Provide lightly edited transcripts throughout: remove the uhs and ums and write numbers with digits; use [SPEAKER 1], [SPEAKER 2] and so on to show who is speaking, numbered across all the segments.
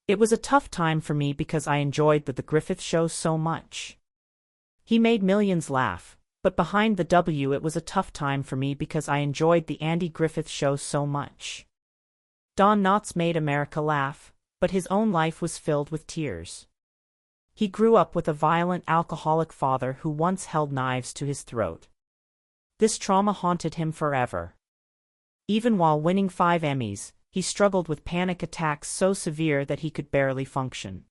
[SPEAKER 1] It was a tough time for me because I enjoyed the Griffith Show so much. He made millions laugh, but behind the W it was a tough time for me because I enjoyed the Andy Griffith Show so much. Don Knotts made America laugh, but his own life was filled with tears. He grew up with a violent alcoholic father who once held knives to his throat. This trauma haunted him forever. Even while winning 5 Emmys, he struggled with panic attacks so severe that he could barely function.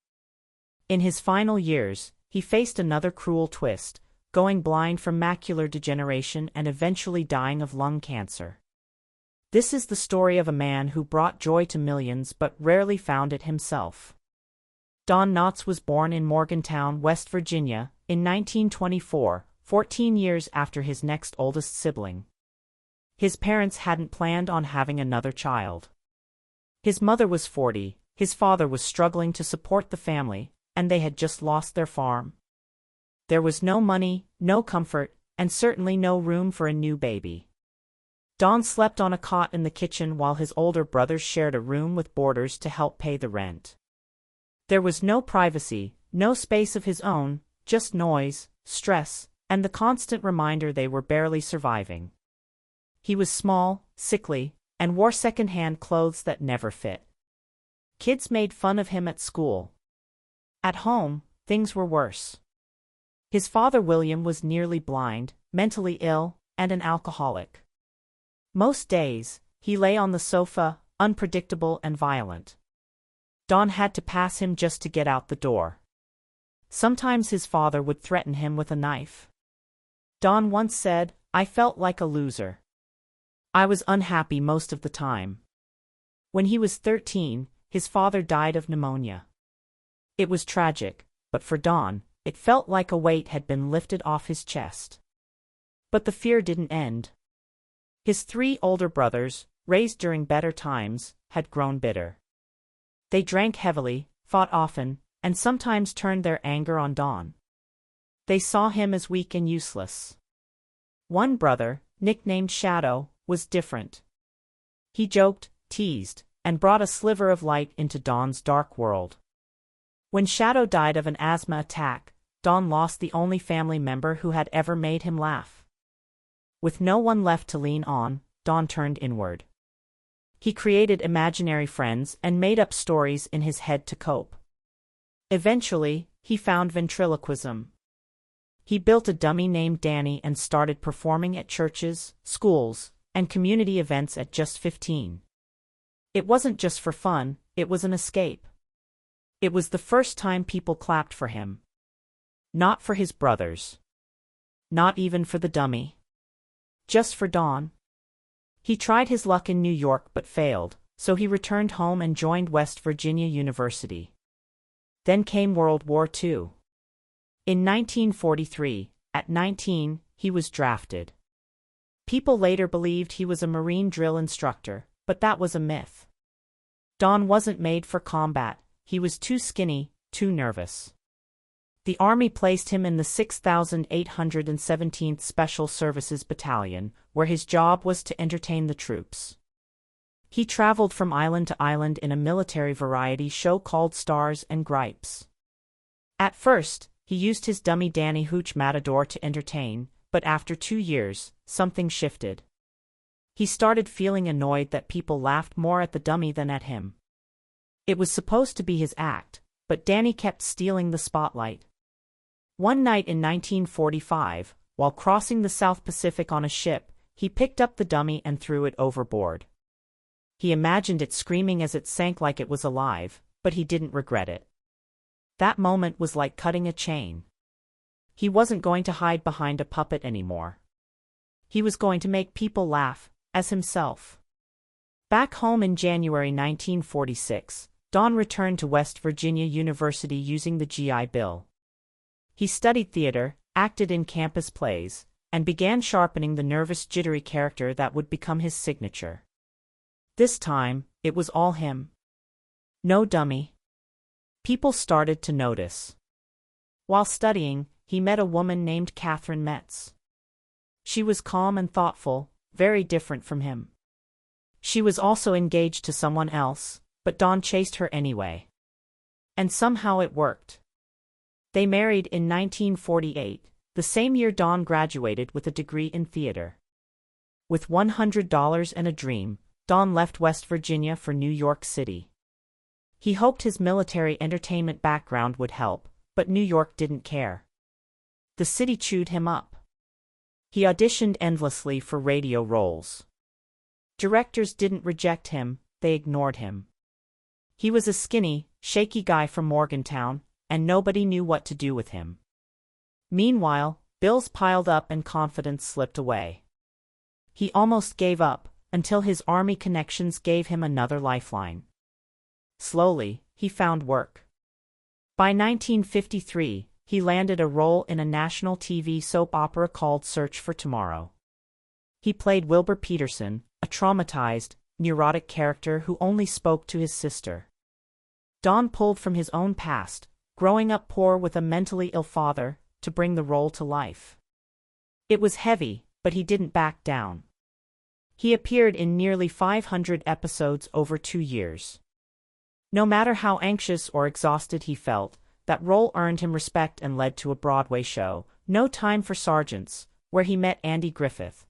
[SPEAKER 1] In his final years, he faced another cruel twist, going blind from macular degeneration and eventually dying of lung cancer. This is the story of a man who brought joy to millions but rarely found it himself. Don Knotts was born in Morgantown, West Virginia, in 1924, 14 years after his next oldest sibling. His parents hadn't planned on having another child. His mother was 40, his father was struggling to support the family, and they had just lost their farm. There was no money, no comfort, and certainly no room for a new baby. Don slept on a cot in the kitchen while his older brothers shared a room with boarders to help pay the rent. There was no privacy, no space of his own, just noise, stress, and the constant reminder they were barely surviving. He was small, sickly, and wore second-hand clothes that never fit. Kids made fun of him at school. At home, things were worse. His father William was nearly blind, mentally ill, and an alcoholic. Most days, he lay on the sofa, unpredictable and violent. Don had to pass him just to get out the door. Sometimes his father would threaten him with a knife. Don once said, "I felt like a loser. I was unhappy most of the time." When he was 13, his father died of pneumonia. It was tragic, but for Don, it felt like a weight had been lifted off his chest. But the fear didn't end. His 3 older brothers, raised during better times, had grown bitter. They drank heavily, fought often, and sometimes turned their anger on Don. They saw him as weak and useless. One brother, nicknamed Shadow, was different. He joked, teased, and brought a sliver of light into Don's dark world. When Shadow died of an asthma attack, Don lost the only family member who had ever made him laugh. With no one left to lean on, Don turned inward. He created imaginary friends and made up stories in his head to cope. Eventually, he found ventriloquism. He built a dummy named Danny and started performing at churches, schools, and community events at just 15. It wasn't just for fun, it was an escape. It was the first time people clapped for him. Not for his brothers. Not even for the dummy. Just for Don. He tried his luck in New York but failed, so he returned home and joined West Virginia University. Then came World War II. In 1943, at 19, he was drafted. People later believed he was a Marine drill instructor, but that was a myth. Don wasn't made for combat, he was too skinny, too nervous. The Army placed him in the 6,817th Special Services Battalion, where his job was to entertain the troops. He traveled from island to island in a military variety show called Stars and Gripes. At first, he used his dummy Danny Hooch Matador to entertain, but after 2 years, something shifted. He started feeling annoyed that people laughed more at the dummy than at him. It was supposed to be his act, but Danny kept stealing the spotlight. One night in 1945, while crossing the South Pacific on a ship, he picked up the dummy and threw it overboard. He imagined it screaming as it sank like it was alive, but he didn't regret it. That moment was like cutting a chain. He wasn't going to hide behind a puppet anymore. He was going to make people laugh, as himself. Back home in January 1946, Don returned to West Virginia University using the GI Bill. He studied theater, acted in campus plays, and began sharpening the nervous, jittery character that would become his signature. This time, it was all him. No dummy. People started to notice. While studying, he met a woman named Catherine Metz. She was calm and thoughtful, very different from him. She was also engaged to someone else, but Don chased her anyway. And somehow it worked. They married in 1948, the same year Don graduated with a degree in theater. With $100 and a dream, Don left West Virginia for New York City. He hoped his military entertainment background would help, but New York didn't care. The city chewed him up. He auditioned endlessly for radio roles. Directors didn't reject him, they ignored him. He was a skinny, shaky guy from Morgantown, and nobody knew what to do with him. Meanwhile, bills piled up and confidence slipped away. He almost gave up, until his army connections gave him another lifeline. Slowly, he found work. By 1953, he landed a role in a national TV soap opera called Search for Tomorrow. He played Wilbur Peterson, a traumatized, neurotic character who only spoke to his sister. Don pulled from his own past, growing up poor with a mentally ill father, to bring the role to life. It was heavy, but he didn't back down. He appeared in nearly 500 episodes over 2 years. No matter how anxious or exhausted he felt, that role earned him respect and led to a Broadway show, No Time for Sergeants, where he met Andy Griffith.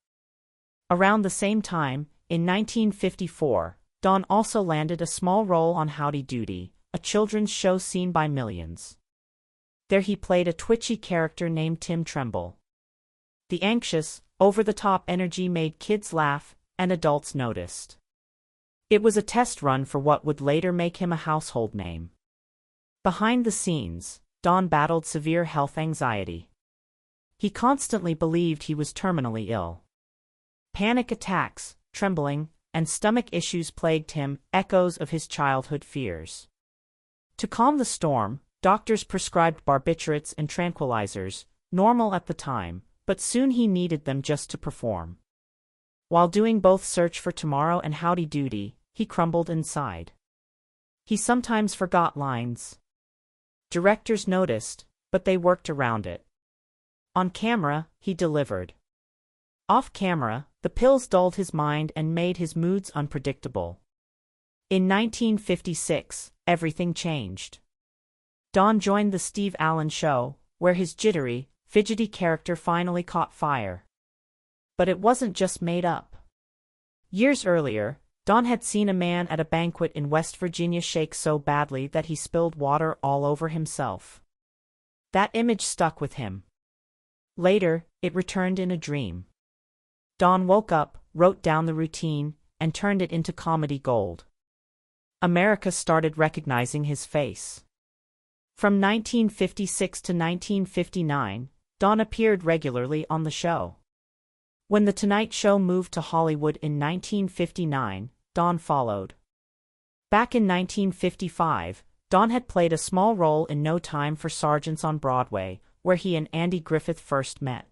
[SPEAKER 1] Around the same time, in 1954, Don also landed a small role on Howdy Doody, a children's show seen by millions. There he played a twitchy character named Tim Tremble. The anxious, over-the-top energy made kids laugh, and adults noticed. It was a test run for what would later make him a household name. Behind the scenes, Don battled severe health anxiety. He constantly believed he was terminally ill. Panic attacks, trembling, and stomach issues plagued him, echoes of his childhood fears. To calm the storm, doctors prescribed barbiturates and tranquilizers, normal at the time, but soon he needed them just to perform. While doing both Search for Tomorrow and Howdy Doody, he crumbled inside. He sometimes forgot lines. Directors noticed, but they worked around it. On camera, he delivered. Off camera, the pills dulled his mind and made his moods unpredictable. In 1956, everything changed. Don joined The Steve Allen Show, where his jittery, fidgety character finally caught fire. But it wasn't just made up. Years earlier, Don had seen a man at a banquet in West Virginia shake so badly that he spilled water all over himself. That image stuck with him. Later, it returned in a dream. Don woke up, wrote down the routine, and turned it into comedy gold. America started recognizing his face. From 1956 to 1959, Don appeared regularly on the show. When The Tonight Show moved to Hollywood in 1959, Don followed. Back in 1955, Don had played a small role in No Time for Sergeants on Broadway, where he and Andy Griffith first met.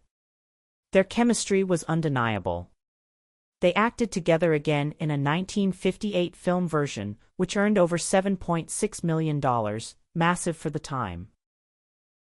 [SPEAKER 1] Their chemistry was undeniable. They acted together again in a 1958 film version, which earned over $7.6 million, massive for the time.